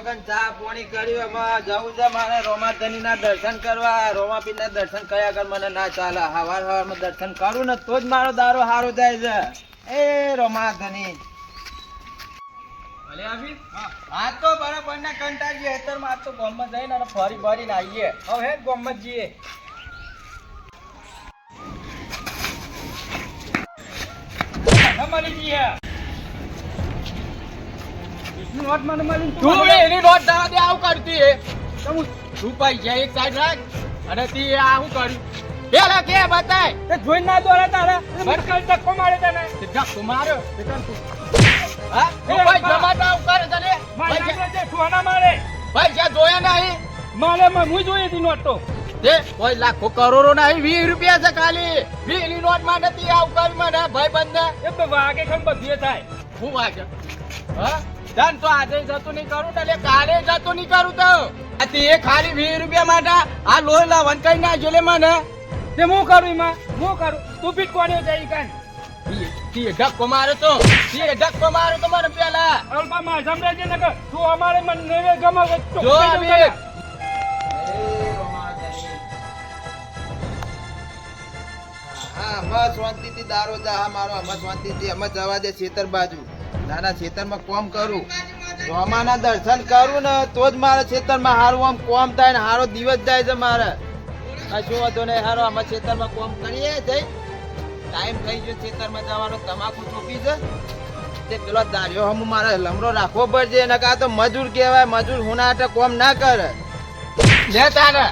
છોકન ચા પોણી કર્યું એમાં જવું છે મારે રોમાધનીના દર્શન કરવા. રોમાપીરના દર્શન કર્યા કર મને ના ચાલે. હવાર હવારમાં દર્શન કરું ને તો જ મારો દારો સારો જાય છે. એ રોમાધની ભલે આવી આ તો બરાબર ના કંટાળીએ હેતરમાં. આજ તો ગોમમાં જઈને અને ફરી ફરીને આવીએ. હવે હે ગોમમાં જઈએ. મળી જઈએ નોટ મને મળી તું એની નોટ દવા દે આવું કરતી હે તું પૈસા એક સાઈડ રાખ અને તી આ શું કર્યું પેલા કે બતાય તે જોઈ ના દોરા તારા મરકલ ધક્કો મારે તને ધક્કો માર્યો હા તું પૈસા માટે આવું કરે તને મારે ઠોના મારે પૈસા જોયા નહીં મારે હું જોઈએ હતી નોટ તો તે કોઈ લાખો કરોડો નહીં 20 રૂપિયા છે ખાલી 20 ની નોટ માટે તી આવું કરી મને ભાઈ બંધ એ તો વાગે ખમ બધું થાય હું વાગે હા ધન તો આજે જતું નહીં કરું એટલે કાલે જતું નહીં કરું તો આ તે ખાલી 20 રૂપિયા માટે આ લોહી લાવન કઈ નાખ્યો લે મને તે હું કરું એમાં હું કરું તું પીટ કોને જાય કાન તી ધક્કો મારો તો મને પેલા અલ્પા માં સમજે ને કે તું અમારે મન નેવે ગમાવે જો અમીર હા બસ શાંતિથી દારો જા. હા મારો આમાં શાંતિથી આમાં જવા દે ખેતર બાજુ. નાના ખેતરમાં કોમ કરું રોમાના દર્શન કરું ને તો જ મારા ખેતરમાં હારું આમ કોમ થાય ને હારો દિવસ જાય છે મારે. કશું વાંધો નહીં. હારો આમાં ખેતરમાં કોમ કરીએ જઈ. ટાઈમ થઈ ગયો ખેતરમાં જવાનો. તમાકુ ચોપી છે તે પેલો દાર્યો હમ મારે લમડો રાખવો પડશે. એને કાં તો મજૂર કહેવાય. મજૂર હુનાટે કોમ ના કરે. લે તારે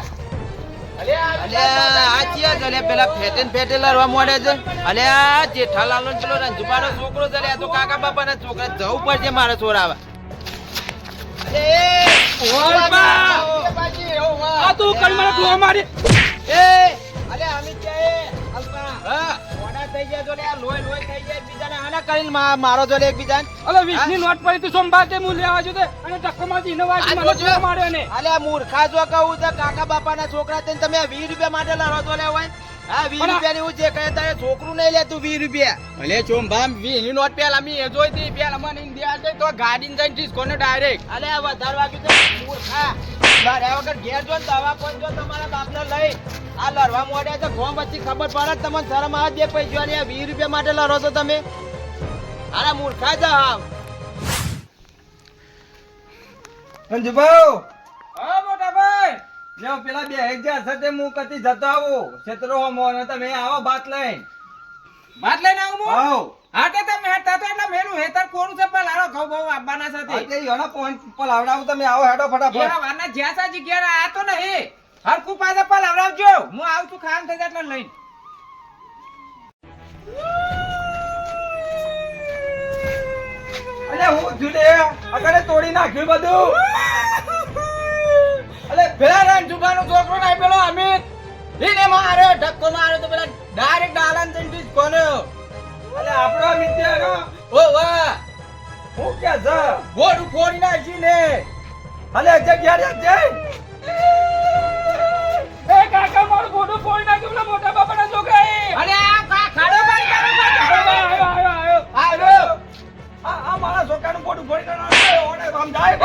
પેલા ફેટે લડવા મળે છે. અલે આ જેઠાલાલ નો પેલો રંજુપાનો છોકરો છે. આ તો કાકા બાપા ના છોકરા જવું પડશે મારે છોરાવા. આ તું કઈ મને તું અમારી મારો જો એકબીજા અલે 20 ની નોટ પડી તું સોમવારે હું લેવા જો અને ધક્કો મારી ઇનો વાજી મને ઠોક માર્યો ને અલે મૂર્ખા જો કહું છે કાકા બાપા ના છોકરા થઈને તમે 20 રૂપિયા માટે લડો છો લેવાય. હા 20 રૂપિયા ની હું જે કહે તારે છોકરું નહીં લેતું 20 રૂપિયા. ભલે ચોંભામ 20 ની નોટ પેલા મી એ જોઈ હતી પેલા મને ઇન્ડિયા દે તો ગાડીને જઈને ડિસ્કોને ડાયરેક્ટ અલે આ વધારે વાગ્યું છે મૂર્ખા. મારે વગર ઘેર જો દવા કોઈ જો તમારા બાપને લઈ આ લડવા મોડ્યા છે. ગોમ પછી ખબર પડે તમને શરમ આવે. બે પૈસા ની 20 રૂપિયા માટે લડો છો તમે. અરે મૂર્ખા જાવ અંજુભાઈ હા મોટા ભાઈ લ્યો પેલા બે હજાર સાથે હું કતી જતો આવું ક્ષેત્રો મોને તમે આવો બાત લઈને આવું હું આવો હા તે તમે હેતા તો એટલે મેલું હેતર કોરું છે પણ લાડો ઘઉં બહુ આપવાના સાથે એટલે યોના પોઈન્ટ પર આવડાવું તમે આવો હેડો ફટાફટ એ વાના જ્યાસાજી ઘેર આયા તો નહીં હરકુ પાસે પર આવડાવજો હું આવું છું ખાન થઈ જાય એટલે લઈને અલે હું જુલે અગરે તોડી નાખ્યું બધું અલે પેલા રંજુભાનો છોકરો ના પેલો અમિત એને મારે ધક્કો માર્યો તો પેલા ડાયરેક્ટ ડાલાન જઈને કોને અલે આપણો મિત્ર ઓ વાહ હું કે છે ગોડું ફોડી નાખી ને અલે જગ્યા જઈ એ કાકા મારું ગોડું ફોડી નાખ્યું પેલા મોટા બાપાના છોકરા અલે આ ખાડો મારી આયો આ મારા છોકરાનું ગોડું ફોડી નાખ્યું ઓને આમ જાય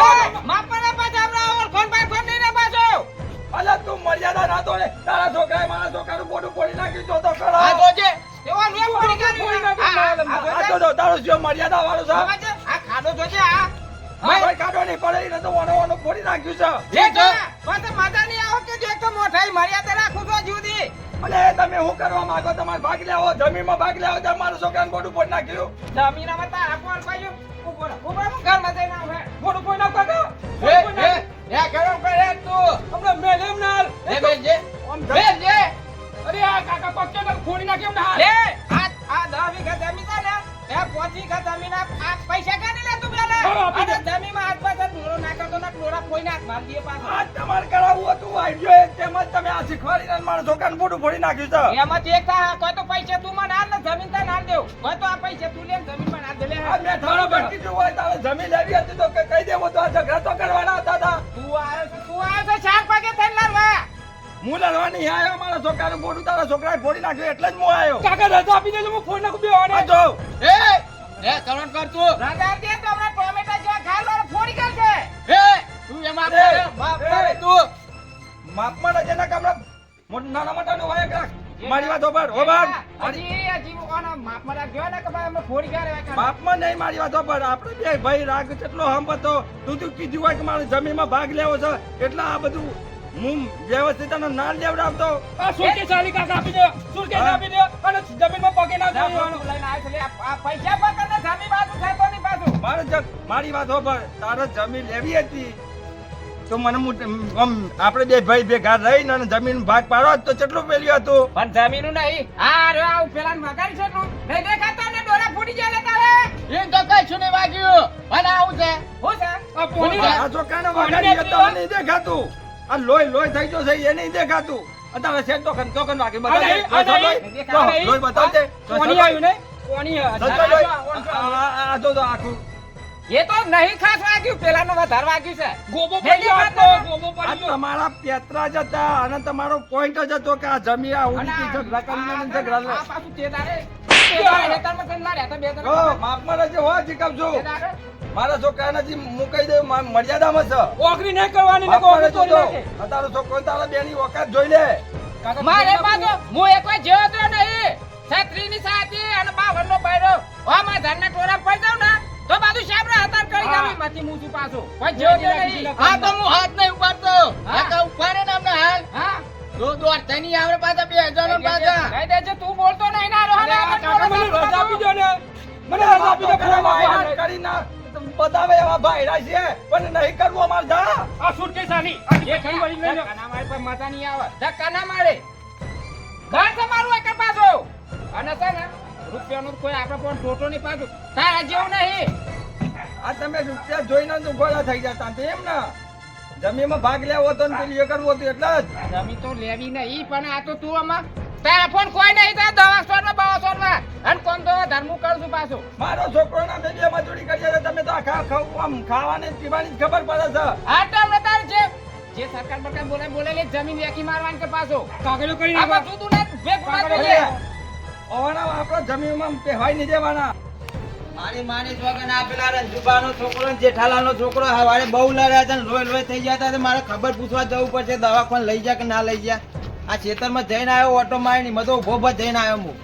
માપના પાછા આવરા ફોન નહીં ના પાછો અલે તું મર્યાદા ના તોડે તારા છોકરાએ મારા છોકરાનું ગોડું ફોડી નાખ્યું તો કરો આ જોજે એવો ને ફોડી નાખ્યું આ તો તારો જો મર્યાદા વાળો છે આ ખાડો જોજે આ કોઈ ખાડો નહીં પડે ને તો ઓનો ફોડી નાખ્યું છે એ જો પાછા માતા નહીં આવો કે જો એક તો મોઠાઈ મર્યાદા રાખું તો જુદી અલે તમે શું કરવા માંગો તમાર ભાગ લેવો જમીનમાં ભાગ લેવો તો મારું છોકરાને ગોડું ફોડી નાખ્યું જમીનમાં તારા કોણ પાયું ઉપર ઘરમાં જઈને આવ હે ગોડું ફોડી નાખો તો એ ગરમ કરે તું હમણાં મેલેમ નાલ એ બેજે બેજે અરે આ કાકા પક્કે તો ફોડી નાખ્યો ને લે આ 10 વીઘા જમીન છે ને એ 5 વીઘા જમીન આ પૈસા કાઢી લે તું પેલા અને જમીનમાં હાથ પાછળ ઢોરો નાખતો ના ઢોરા કોઈ નાખ માર દે પાછો આ તમાર કરાવું હતું આઈડિયો એક તેમ જ તમે આ શીખવાડીને મારો છોકરાને બોડું ફોડી નાખ્યું છે એમાં જે કા કોઈ તો પૈસા તું મને હાલ ને જમીન તને હાલ દેવ કોઈ તો આ પૈસા તું લે જમીન માં હાલ દે લે આ મે થાળો બટકી જો હોય તારે જમીન લેવી હતી તો કહી દેવો તો આ ઝઘડા તો કરવાના હતા તું આયો તો ચાર પાકે થઈને લારવા હું લડવા નહીં આવ્યો મારા છોકરાનું બોડું તારા છોકરાએ ફોડી નાખ્યું એટલે જ હું આવ્યો કાકા રજા આપી દેજો હું ફોન નાખું બેવાને જો એ કરણ કર તું રજા દે તો હમણાં ટોમેટા જેવા ખાલ વાળો ફોડી કાઢશે એ એમાં એ, માફ એ, કરે તું. માપમાં ના જેના કામના નાના મોટાનું વાય કાક. મારી વાત હોભળ, હોભળ. હજી કોના માફમાં રાખ્યો ને કે ભાઈ અમે ફોડી ગયા રે કાકા. બાપમાં નહીં મારી વાત હોભળ. આપણે બે ભાઈ રાગ કેટલો હંપતો. તું કીધું હોય કે મારે જમીનમાં ભાગ લેવો છે એટલે આ બધું હું વ્યવસ્થિત અને ના લેવડાવતો. સુરકેસ આપી દો અને જમીનમાં પગે ના જોવાનું. લઈને આવ્યો છે લે, આ પૈસા પર તને જમીન બાજુ ખાતો નહીં પાછું. મારી વાત હોભળ. તારે જમીન લેવી હતી તો મને આપણે બે ભાઈ ભેગા રહીને અને જમીન ભાગ પાડો તો કેટલું પેલ્યું હતું. પણ જમીનું નહીં. આ રે આ પેલા મગાડી છે તું. નહીં દેખાતો ને ડોરા ફૂટી જાય લે તારે. એમ તો કશું નહીં વાગ્યું. અને આવું છે. શું છે? આ છોકરાને વગાડી હતા નહીં દેખાતું. આ લોહી થઈ ગયો છે એ નહીં દેખાતું. અત્યારે છે તો વાગી બતાવજે. લોહી બતાવજે. કોની આવ્યું ને? કોની આ જો આખું એ તો નહીં ખાસ વાગ્યું, પેલાનો વધારે વાગ્યું છે. ગોબો આ તમારા પેતરા જ હતા અને તમારો પોઈન્ટ જ હતો કે આ જમીન આ ઉડી ઝઘડા કરીને ઝઘડા લે. આ પાછું તે દાડે હેતાળમાં કઈ ના રહેતા બે ઓ જણા. માપમાં રહેજે હો જીકમ છું. તે દાડે મારા છોકરાને જે મુકાઈ દે મર્યાદામાં છે. ઓગરી નહીં કરવાની ને માપમાં ઓગરી રહેજો તોડી તો. નાખે. આ તારો છોકરો તારા બેની ઓકાત જોઈ લે. મારે પાછો હું એક વાર જેવો તો નહીં. છત્રીની સાથી અને બાવનનો બૈરો. આમાં ધારના ટોરા પડી જાવ ને તો બાજુ શાબરા હાથાર કરી જાવી માંથી મૂછું પાછો. કોઈ જેવો તો નહીં. હા તો હું હાથ નહીં ઉપાડતો. કાકા ઉપાડે ને અમને હાલ. હા દોડ તની આવરે પાછા 2000 પાછા. કહી દેજે તું બોલતો નહીં ના રહો ને. કાકા મને રજા આપી દો ને. મને રજા આપી દો. પેલા કરી ના બતાવે એવા ભાઈરા છે પણ નહીં કરવું અમાર જા. આ સુટકેસ આની એ ખઈ વળી લઈ લો. કાના મારે પર મજા નહીં આવે. ધક્કા ના મારે. ઘર તમારું એક પાછો. અને છે ને રૂપિયાનો કોઈ આપણે પણ ટોટો નહીં પાછું. તારા જેવું નહીં. આ તમે રૂપિયા જોઈને જ ગોળા થઈ જતા એમ ને. જમીનમાં ભાગ લેવો હતો ને પેલી એ કરવું હતું એટલે જ. જમીન તો લેવી નહીં પણ આ તો તું આમાં તારા ફોન કોઈ નહીં થાય દવા સ્ટોરમાં બવા સ્ટોરમાં અને કોમ તો ધર્મું કરું છું પાછું. મારો છોકરો ના બે મજૂરી કરીએ તો તમે તો આખા ખાવાની પીવાની જ ખબર પડે છે. આ તો આપણે તાર જે સરકાર બરકાર બોલે લે જમીન વેકી મારવાની કે પાછો કાગળો કરી નાખો. આ તું ના ભેગું ના કરીએ. ઓવાના આપણા જમીનમાં પહેવાય નહીં દેવાના. મારી માની વગર આ પેલા રંજુબાનો છોકરો ને જેઠાલાલનો છોકરો હવારે બહુ લડ્યા હતા ને લોહી થઈ ગયા હતા તો મારે ખબર પૂછવા જવું પડશે દવાખાને લઈ જા કે ના લઈ જા. આ ખેતરમાં જઈને આવ્યો ઓટો મારી ની મધો ઉભો જઈને આવ્યો હું.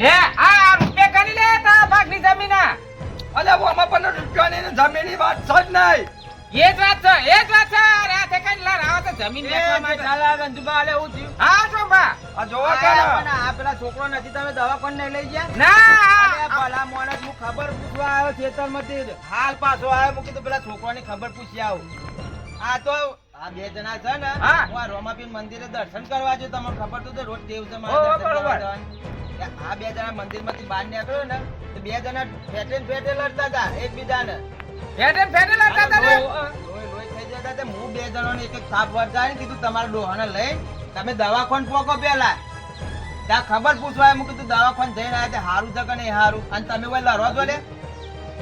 લે આ રૂપિયા ગણી લે તારા ભાગની જમીન આ. અલ્યા આમાં પણ રૂપિયાની જમીનની વાત છે જ નહીં. એ જ વાત છે અરે આ તે કઈ લાર આવો તો જમીન વેચવા માટે. જેઠાલાલ રંજુબા આલે હું થયું હા શોભા આ જોવા આ કાના પણ આ પેલા છોકરો નથી તમે દવાખાને નહીં લઈ ગયા. ના અરે ભલા માણસ હું ખબર પૂછવા આવ્યો ખેતરમાંથી હાલ પાછો આવ્યો હું કીધું પેલા છોકરાની ખબર પૂછી આવું. આ તો આ બે જણા છે ને હા. હું આ રોમાપીર મંદિરે દર્શન કરવા જો તમને ખબર તો છે, રોજ ટેવ છે ઓ, મારે દર્શન બરોબર. કરવા જવાની. આ બે જણા મંદિરમાંથી બહાર નીકળ્યો ને તો બે જણા ફેટે લડતા હતા એકબીજાને. ફેડે લડતા હતા ને. લોહી થઈ જતા હતા. હું બે જણાને એક એક થાપ વળતા કીધું તમારા ડોહાને લઈ તમે દવાખાને પોકો પેલા ત્યાં ખબર પૂછવા આવ્યા. હું કીધું દવાખાને જઈને આવ્યા તે હારું છે કે નહીં હારું અને તમે કોઈ લડો છો લે.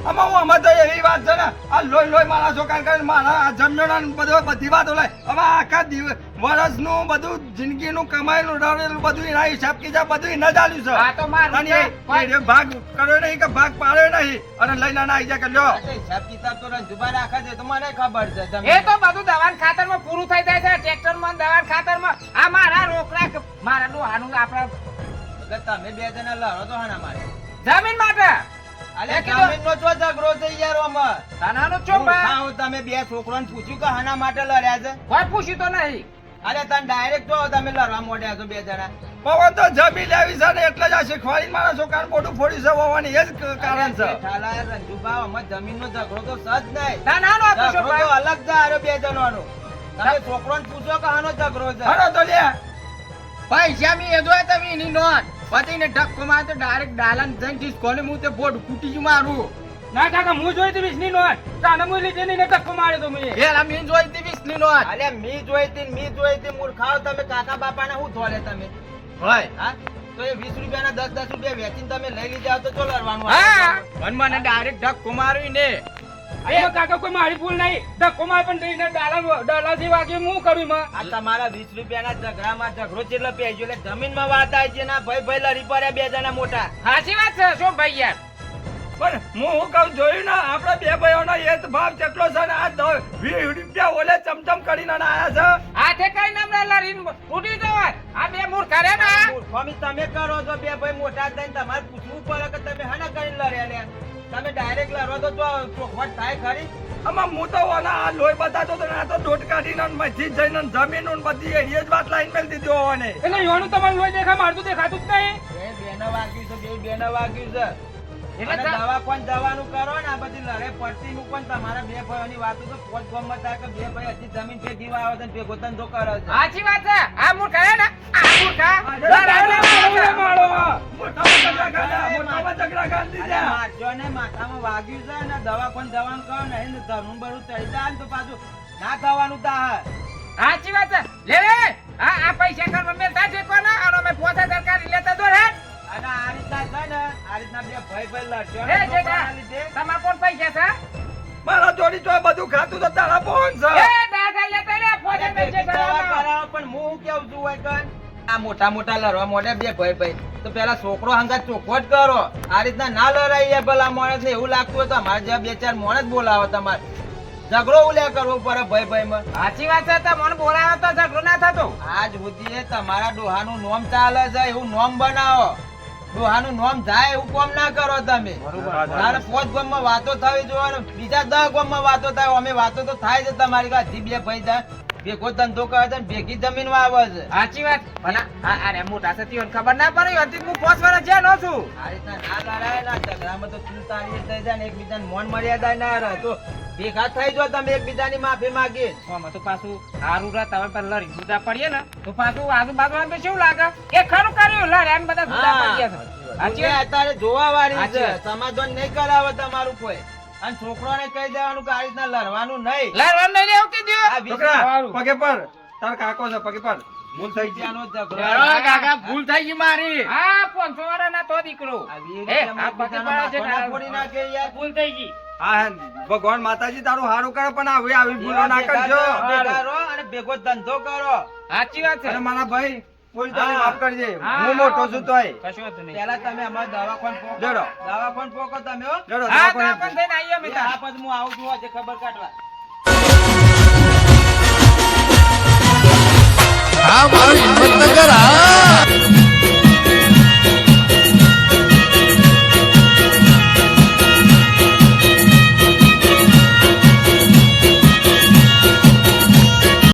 આમાં હું આમાં તો એવી વાત છે ને આ લોહી મારા છોકરા કરીને મારા આ જમીન બધી વાતો લે. હવે આખા વર્ષનું બધું જિંદગીનું કમાયેલું રડેલું બધું એના હિસાબ કિતાબ બધું એને જ આલ્યું છે. આ તો મારું અને છે. એ ભાગ કર્યો નહીં કે ભાગ પાડ્યો નહીં અને લઈને ના આવી જાય કે લ્યો. આ તો હિસાબ કિતાબ તો રંજુબા રાખે છે તો મને ખબર છે. તમે એ તો બધું દવાન ખાતરમાં પૂરું થઈ જાય છે ટ્રેક્ટરમાં દવાન ખાતરમાં. આ મારા રોકડા મારા ડોહાનું આપણા એટલે તમે બે જણા લડો તો હાના મારે. જમીન માટે. અલે મેં કીધું- જમીનનો ચો ઝઘડો છે યાર આમાં. તાનાનો ચોંબા ખાઓ તમે બે છોકરાને પૂછ્યું કે હાના માટે લડ્યા છે. કોઈ પૂછ્યું તો નહીં. અરે તને ડાયરેક્ટ જો તમે લડવા મોડ્યા છો બે જણા. પવન તો જમી લેવી છે ને એટલે જ આ શીખવાડી મારા છોકરાને મોઢું ફોડી છે હોવાની એ જ કારણ છે. જેઠાલાલ, રંજુબા, આમાં જમીનનો ઝઘડો તો સજ નહીં. તાનાનો હતો ઝઘડો તો ચોંબા. અલગ છે હારો બે જણાનો. તમે છોકરાને પૂછો કે હાનો ઝઘડો છે. હરો તો લે પૈસા મી એદો તમે એની નોટ પછી ને ધક્કો માર તો ડાયરેક્ટ ડાલન જઈને ડિસ્કોને હું તે બોર્ડ ફૂટી ગયું મારું. ના કાકા હું જોઈ તી 20 ની નોટ તાને હું લીધે ને ધક્કો માર્યો તો મેં. યાર મી જોઈ તી 20 ની નોટ. અલે મી જોઈ તી મૂર્ખાઓ તમે કાકા બાપાને હું થોડે તમે હોય હા તો એ 20 રૂપિયાના 10 રૂપિયા વેચીને તમે લઈ લીધા તો ચો લડવાનું હા મને ડાયરેક્ટ ધક્કો માર્યો ને. એ કાકા કોઈ મારી ભૂલ નહીં ધક્કો માર પણ દઈને ડાલાથી વાગે હું કરું માં. આ તમારા 20 રૂપિયાના ઝઘડામાં ઝઘડો ચેટલો પેજો એટલે જમીનમાં વાત આવી છે ના ભાઈ લડી પડ્યા બે જણા મોટા. સાચી વાત છે શું ભાઈ યાર પણ હું કહું જોયું ને આપણા બે ભાઈઓનો એક ભાવ કેટલો છે ને આ 20 રૂપિયા ઓલે ચમચમ કરીને આયા છે હાથે કરીને હમણાં લડીને તૂટી જવાય. આ બે મૂર્ખ કરે ને આ. મૂર્ખામી તમે કરો છો બે ભાઈ મોટા થઈને તમારે પૂછવું પડે કે તમે હાના કરીને લડ્યા લ્યા. તમે ડાયરેક્ટ લડો તો જો ચોખવટ થાય ખરી. આમાં હું તો ઓના આ લોહી બતાતો તો ને આ તો દોટ કાઢીને ને મસ્જિદ જઈને ને જમીન ને બધી એડી જ વાત લાઈન મેલ દીધી હોવાને એટલે યોનું તમારું લોહી દેખા મારતું દેખાતું જ નહીં. બે બેનો વાગ્યું છે, બે બેનો વાગ્યું છે. એટલે અને દવા કોણ દવાનું કરો ને આ બધી લડે પડતી મૂકો ને તમારા બે ભાઈઓની વાતો તો પોત ગમત થાય કે બે ભાઈ હજી જમીન પે જીવા આવે છે ને ભેગો ધંધો કરે છે. સાચી વાત છે. આ મૂર્ખ કરે ને આ મૂર્ખા. મોટામાં ઝઘડા ગાંધી અરે દીધા મારજો ને માથામાં વાગ્યું છે ને દવા કોણ દવાનું કરો ને એને ધરનું બરું ચડી જાય ને તો પાછું ના થવાનું તાહ. સાચી વાત છે. લે લે આ પૈસા કરવા મેલતા છે કોને આનો મે 5000 કાઢી લેતા તો રે. અને આ રીતના છે ને આ રીતના બે ભાઈ ભાઈ લડશો એ ને જેઠા, છોકરાના લીધે. તમાર કોણ પૈસા છે? મારા જોડી તો બધું ખાતું તો તારા ફોન છે એ દાદા લેતા લે 5000 પૈસા દવા કરાવો. કરાવો પણ હું કેવું છું હોય કન આ મોટા મોટા લડવા મોડે બે ભાઈ ભાઈ તો પેલા છોકરો હંગાત ચોખવટ કરો. આ રીતના ના લડાઈએ ભલા માણસ ને એવું લાગતું હોય તો અમારે જેવા બે ચાર માણસ બોલાવો તમારે ઝઘડો ઉલ્યા કરવો પડે ભાઈ ભાઈ માં. સાચી વાત છે. તમને બોલાવો તો ઝઘડો ના થતો. આજ સુધી તમારા ડોહાનું નોમ ચાલે છે એવું નોમ બનાવો. ડોહાનું નોમ જાય એવું કામ ના કરો તમે. તારે 5 ગામમાં વાતો થવી જોઈએ ને બીજા 10 ગામમાં વાતો થાય. અમે વાતો તો થાય છે તમારી કે હજી બે ભાઈ જાય ભેગો ધંધો કરે છે ને ભેગી જમીન વાવે છે. સાચી વાત. પણ અરે મોટા છે તીઓને ખબર ના પડે. અંતિમ હું 5 વર્ષ જ્યાં નો છું. આ રીતના ના લડાય ના ઝઘડામાં તો ચૂંટાળી થઈ જાય ને એકબીજાને મોન મર્યાદા ના રહે તો ભેગા થઈ જો તમે એકબીજાની માફી માંગી. આમાં તો પાછું હારું રહે. તમે પેલા લડી જુદા પડીએ ને તો પાછું આજુબાજુ તો શું લાગે કે ખરું કર્યું લડ્યા ને બધા જુદા પડીએ છે. સાચી વાત. અત્યારે જોવા વાળી સાચી છે. વાત. સમાધાન નહીં કરાવે તમારું કોઈ. અને છોકરોને કહી દેવાનું કે આ રીતના લડવાનું નહીં. લડવાનું નહીં લેવું કીધું. આ છોકરા સારું. પગે પર તાર કાકો છે પગે પર ભૂલ થઈ ગઈ વિદ્યાનો ઝઘડો. કાકા ભૂલ થઈ ગઈ મારી. હા 500 વાળા ના તો દીકરો. આ વીર એ, વિદ્યામાં આ પગે એકબીજાના પડે છે માથાના ને. ફોડી નાખે યાર. ભૂલ થઈ ગઈ. હા ભગવાન માતાજી તારું હારું કરે પણ આવી ભૂલો ના કરજો ભેગા રહો અને ભેગો ધંધો કરો. સાચી વાત છે. અને મારા ભાઈ કોઈ તારી હા. માફ કરજે હા. હું મોટો છું તોય કશું હતું નહીં. પેલા તમે અમારા દવાખાન પોકો. જોડો. દવાખાન પોકો તમે હો. જોડો હા દવાખાને તો પણ થઈને આવીએ અમે આ તાર. પછી હું આવું છું આજે ખબર કાઢવા.